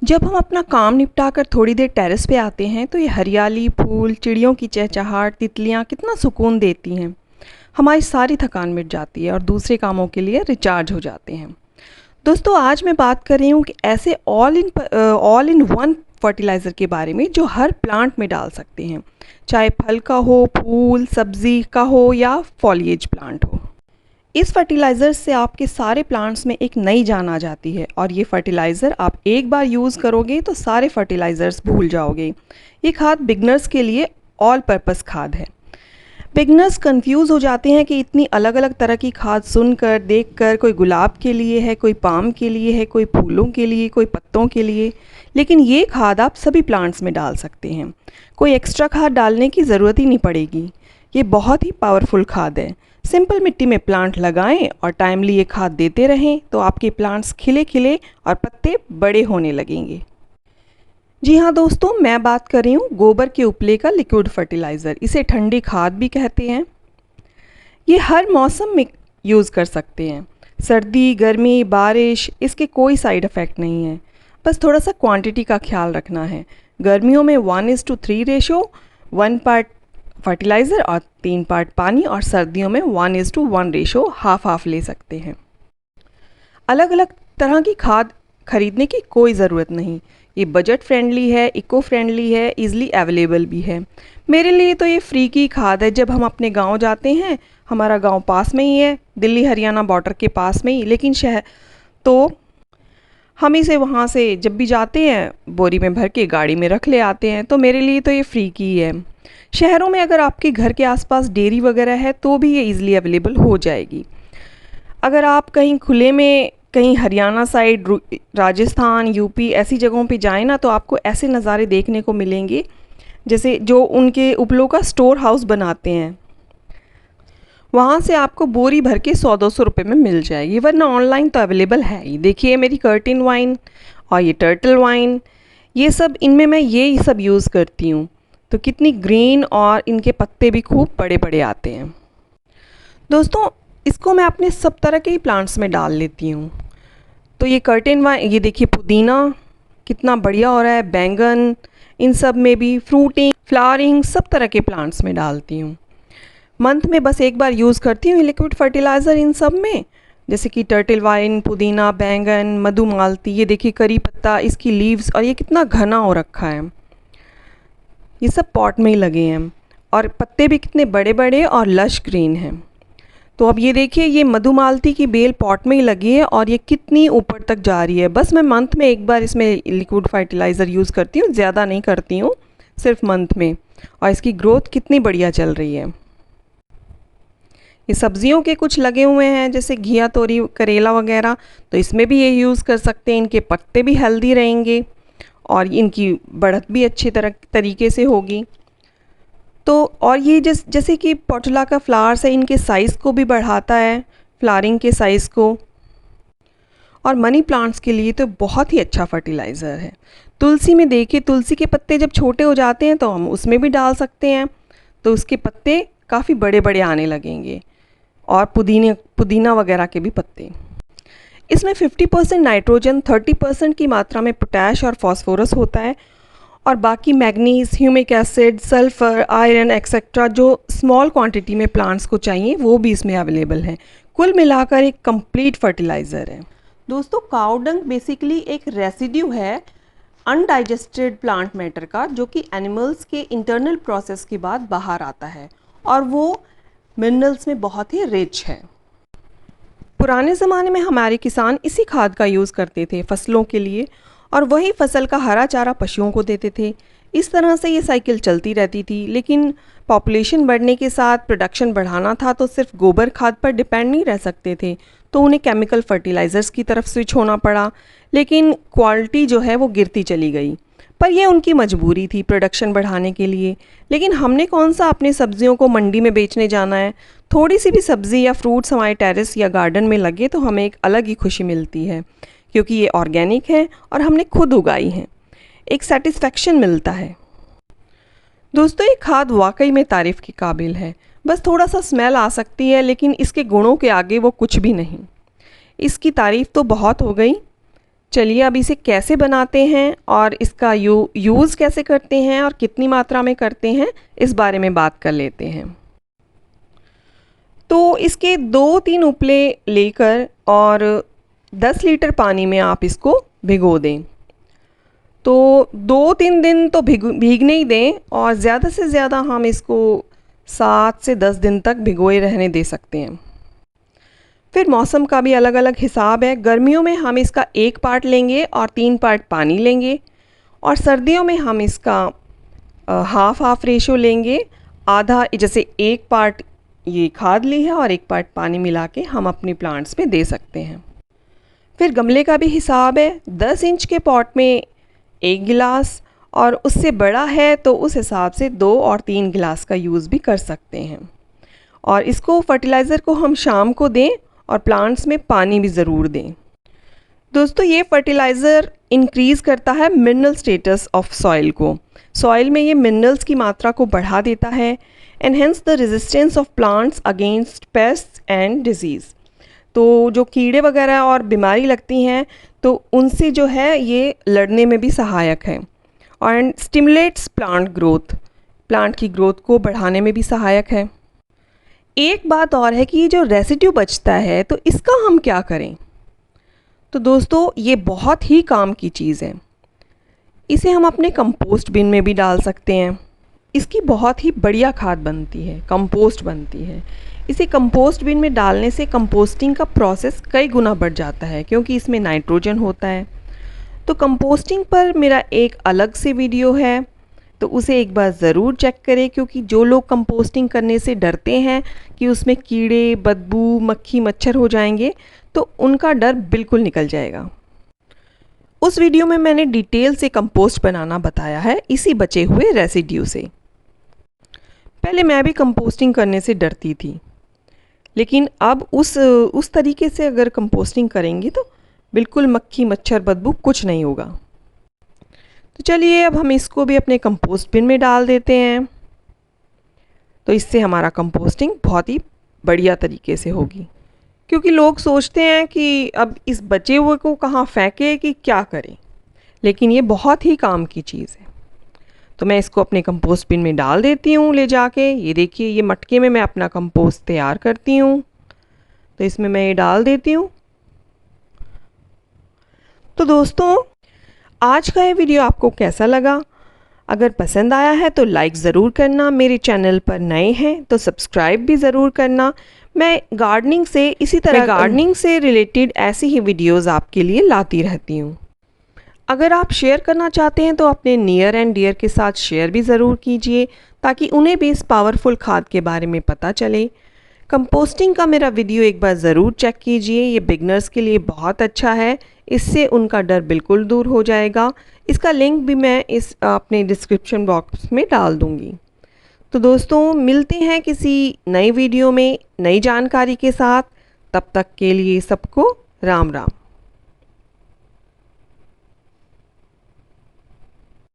जब हम अपना काम निपटा कर थोड़ी देर टेरेस पे आते हैं तो ये हरियाली, फूल, चिड़ियों की चहचहाट, तितलियाँ कितना सुकून देती हैं। हमारी सारी थकान मिट जाती है और दूसरे कामों के लिए रिचार्ज हो जाते हैं। दोस्तों, आज मैं बात कर रही हूँ कि ऐसे ऑल इन वन फर्टिलाइज़र के बारे में जो हर प्लांट में डाल सकते हैं, चाहे फल का हो, फूल सब्जी का हो या फॉलिएज प्लांट हो। इस फर्टिलाइज़र से आपके सारे प्लांट्स में एक नई जान आ जाती है और ये फर्टिलाइज़र आप एक बार यूज़ करोगे तो सारे फर्टिलाइज़र्स भूल जाओगे। ये खाद बिगनर्स के लिए ऑल पर्पस खाद है। बिगनर्स कंफ्यूज हो जाते हैं कि इतनी अलग अलग तरह की खाद सुनकर, देखकर, कोई गुलाब के लिए है, कोई पाम के लिए है, कोई फूलों के लिए, कोई पत्तों के लिए। लेकिन ये खाद आप सभी प्लांट्स में डाल सकते हैं। कोई एक्स्ट्रा खाद डालने की ज़रूरत ही नहीं पड़ेगी। ये बहुत ही पावरफुल खाद है। सिंपल मिट्टी में प्लांट लगाएं और टाइमली ये खाद देते रहें तो आपके प्लांट्स खिले खिले और पत्ते बड़े होने लगेंगे। जी हाँ दोस्तों, मैं बात कर रही हूँ गोबर के उपले का लिक्विड फर्टिलाइज़र। इसे ठंडी खाद भी कहते हैं। ये हर मौसम में यूज़ कर सकते हैं, सर्दी, गर्मी, बारिश, इसके कोई साइड इफ़ेक्ट नहीं है। बस थोड़ा सा क्वांटिटी का ख्याल रखना है। गर्मियों में 1:3 रेशो, 1 पार्ट फर्टिलाइज़र और 3 पार्ट पानी, और सर्दियों में 1:1 रेशो हाफ हाफ ले सकते हैं। अलग अलग तरह की खाद खरीदने की कोई ज़रूरत नहीं। ये बजट फ्रेंडली है, इको फ्रेंडली है, ईज़िली अवेलेबल भी है। मेरे लिए तो ये फ्री की खाद है। जब हम अपने गांव जाते हैं, हमारा गांव पास में ही है, दिल्ली हरियाणा बॉर्डर के पास में ही, लेकिन शहर तो हम इसे वहाँ से जब भी जाते हैं बोरी में भर के गाड़ी में रख ले आते हैं। तो मेरे लिए तो ये फ्री की है। शहरों में अगर आपके घर के आसपास डेयरी वगैरह है तो भी ये इजीली अवेलेबल हो जाएगी। अगर आप कहीं खुले में, कहीं हरियाणा साइड, राजस्थान, यूपी ऐसी जगहों पे जाएं ना, तो आपको ऐसे नज़ारे देखने को मिलेंगे जैसे जो उनके उपलों का स्टोर हाउस बनाते हैं। वहाँ से आपको बोरी भर के 100-200 रुपये में मिल जाएगी, वरना ऑनलाइन तो अवेलेबल है ही। देखिए मेरी कर्टिन वाइन और ये टर्टल वाइन, ये सब, इनमें मैं ये सब यूज़ करती हूँ। तो कितनी ग्रीन, और इनके पत्ते भी खूब बड़े बड़े आते हैं। दोस्तों, इसको मैं अपने सब तरह के ही प्लांट्स में डाल लेती हूँ। तो ये कर्टेन वाइन, ये देखिए पुदीना कितना बढ़िया हो रहा है, बैंगन, इन सब में भी, फ्रूटिंग, फ्लावरिंग, सब तरह के प्लांट्स में डालती हूँ। मंथ में बस एक बार यूज़ करती हूँ लिक्विड फर्टिलाइज़र इन सब में, जैसे कि टर्टल वाइन, पुदीना, बैंगन, मधुमालती, ये देखिए करी पत्ता, इसकी लीव्स, और ये कितना घना हो रखा है। ये सब पॉट में ही लगे हैं और पत्ते भी कितने बड़े बड़े और लश ग्रीन हैं। तो अब ये देखिए, ये मधुमालती की बेल पॉट में ही लगी है और ये कितनी ऊपर तक जा रही है। बस मैं मंथ में एक बार इसमें लिक्विड फर्टिलाइज़र यूज़ करती हूँ, ज़्यादा नहीं करती हूँ, सिर्फ मंथ में। और इसकी ग्रोथ कितनी बढ़िया चल रही है। ये सब्जियों के कुछ लगे हुए हैं जैसे घिया, तोरी, करेला वगैरह, तो इसमें भी ये यूज़ कर सकते हैं। इनके पत्ते भी हेल्दी रहेंगे और इनकी बढ़त भी अच्छी तरीके से होगी। तो और ये जैसे कि पोटुला का फ्लावर्स है, इनके साइज़ को भी बढ़ाता है, फ्लावरिंग के साइज़ को। और मनी प्लांट्स के लिए तो बहुत ही अच्छा फर्टिलाइज़र है। तुलसी में देखिए, तुलसी के पत्ते जब छोटे हो जाते हैं तो हम उसमें भी डाल सकते हैं, तो उसके पत्ते काफ़ी बड़े बड़े आने लगेंगे। और पुदीना वगैरह के भी पत्ते। इसमें 50% नाइट्रोजन, 30% की मात्रा में पोटैश और फास्फोरस होता है, और बाकी manganese, humic acid, sulphur, iron etcetera जो स्मॉल क्वांटिटी में प्लांट्स को चाहिए वो भी इसमें अवेलेबल है। कुल मिलाकर एक कंप्लीट फर्टिलाइज़र है। दोस्तों, काऊ डंग बेसिकली एक रेसिड्यू है अनडाइजेस्टेड प्लांट मैटर का, जो कि एनिमल्स के इंटरनल प्रोसेस के बाद बाहर आता है, और वो मिनरल्स में बहुत ही रिच है। पुराने ज़माने में हमारे किसान इसी खाद का यूज़ करते थे फसलों के लिए, और वही फसल का हरा चारा पशुओं को देते थे। इस तरह से ये साइकिल चलती रहती थी। लेकिन पॉपुलेशन बढ़ने के साथ प्रोडक्शन बढ़ाना था, तो सिर्फ गोबर खाद पर डिपेंड नहीं रह सकते थे, तो उन्हें केमिकल फर्टिलाइज़र्स की तरफ स्विच होना पड़ा। लेकिन क्वालिटी जो है वो गिरती चली गई, पर यह उनकी मजबूरी थी प्रोडक्शन बढ़ाने के लिए। लेकिन हमने कौन सा अपने सब्जियों को मंडी में बेचने जाना है। थोड़ी सी भी सब्ज़ी या फ्रूट्स हमारे टेरेस या गार्डन में लगे तो हमें एक अलग ही खुशी मिलती है, क्योंकि ये ऑर्गेनिक है और हमने खुद उगाई हैं। एक सेटिस्फेक्शन मिलता है। दोस्तों, ये खाद वाकई में तारीफ़ के काबिल है। बस थोड़ा सा स्मेल आ सकती है, लेकिन इसके गुणों के आगे वो कुछ भी नहीं। इसकी तारीफ़ तो बहुत हो गई, चलिए अब इसे कैसे बनाते हैं और इसका यूज़ कैसे करते हैं और कितनी मात्रा में करते हैं, इस बारे में बात कर लेते हैं। तो इसके 2-3 उपले लेकर और 10 लीटर पानी में आप इसको भिगो दें। तो 2-3 दिन तो भीगने ही दें और ज़्यादा से ज़्यादा हम इसको 7 से 10 दिन तक भिगोए रहने दे सकते हैं। फिर मौसम का भी अलग अलग हिसाब है। गर्मियों में हम इसका 1 पार्ट लेंगे और 3 पार्ट पानी लेंगे, और सर्दियों में हम इसका हाफ रेशो लेंगे। आधा, जैसे 1 पार्ट ये खाद ली है और 1 पार्ट पानी मिला के हम अपने प्लांट्स में दे सकते हैं। फिर गमले का भी हिसाब है। 10 इंच के पॉट में 1 गिलास, और उससे बड़ा है तो उस हिसाब से 2 और 3 गिलास का यूज़ भी कर सकते हैं। और इसको फर्टिलाइज़र को हम शाम को दें और प्लांट्स में पानी भी ज़रूर दें। दोस्तों, ये फर्टिलाइज़र इंक्रीज़ करता है मिनरल स्टेटस ऑफ सॉइल को। सॉइल में ये मिनरल्स की मात्रा को बढ़ा देता है। Enhance the resistance of plants against paste and disease. तो जो कीड़े वगैरह और बीमारी लगती हैं तो उनसे जो है ये लड़ने में भी सहायक है। और स्टिमुलेट्स प्लांट ग्रोथ, प्लांट की ग्रोथ को बढ़ाने में भी सहायक है। एक बात और है कि ये जो रेसिड्यू बचता है तो इसका हम क्या करें। तो दोस्तों, ये बहुत ही काम की चीज़ है। इसे हम अपने कंपोस्ट बिन में भी डाल सकते हैं। इसकी बहुत ही बढ़िया खाद बनती है, कंपोस्ट बनती है। इसे कंपोस्ट बिन में डालने से कंपोस्टिंग का प्रोसेस कई गुना बढ़ जाता है, क्योंकि इसमें नाइट्रोजन होता है। तो कंपोस्टिंग पर मेरा एक अलग से वीडियो है, तो उसे एक बार ज़रूर चेक करें, क्योंकि जो लोग कंपोस्टिंग करने से डरते हैं कि उसमें कीड़े, बदबू, मक्खी, मच्छर हो जाएंगे, तो उनका डर बिल्कुल निकल जाएगा। उस वीडियो में मैंने डिटेल से कंपोस्ट बनाना बताया है इसी बचे हुए रेसिड्यू से। पहले मैं भी कंपोस्टिंग करने से डरती थी, लेकिन अब उस तरीके से अगर कंपोस्टिंग करेंगे तो बिल्कुल मक्खी, मच्छर, बदबू कुछ नहीं होगा। तो चलिए अब हम इसको भी अपने कंपोस्ट बिन में डाल देते हैं। तो इससे हमारा कंपोस्टिंग बहुत ही बढ़िया तरीके से होगी, क्योंकि लोग सोचते हैं कि अब इस बचे हुए को कहाँ फेंके कि क्या करें, लेकिन ये बहुत ही काम की चीज़ है। तो मैं इसको अपने कंपोस्ट बिन में डाल देती हूँ ले जाके। ये देखिए, ये मटके में मैं अपना कंपोस्ट तैयार करती हूँ। तो इसमें मैं ये डाल देती हूँ। तो दोस्तों, आज का ये वीडियो आपको कैसा लगा? अगर पसंद आया है तो लाइक ज़रूर करना। मेरे चैनल पर नए हैं तो सब्सक्राइब भी ज़रूर करना। मैं गार्डनिंग से, इसी तरह गार्डनिंग से रिलेटेड ऐसी ही वीडियोज़ आपके लिए लाती रहती हूँ। अगर आप शेयर करना चाहते हैं तो अपने नियर एंड डियर के साथ शेयर भी ज़रूर कीजिए, ताकि उन्हें भी इस पावरफुल खाद के बारे में पता चले। कंपोस्टिंग का मेरा वीडियो एक बार ज़रूर चेक कीजिए, ये बिगनर्स के लिए बहुत अच्छा है। इससे उनका डर बिल्कुल दूर हो जाएगा। इसका लिंक भी मैं इस अपने डिस्क्रिप्शन बॉक्स में डाल दूँगी। तो दोस्तों, मिलते हैं किसी नई वीडियो में नई जानकारी के साथ। तब तक के लिए सबको राम राम।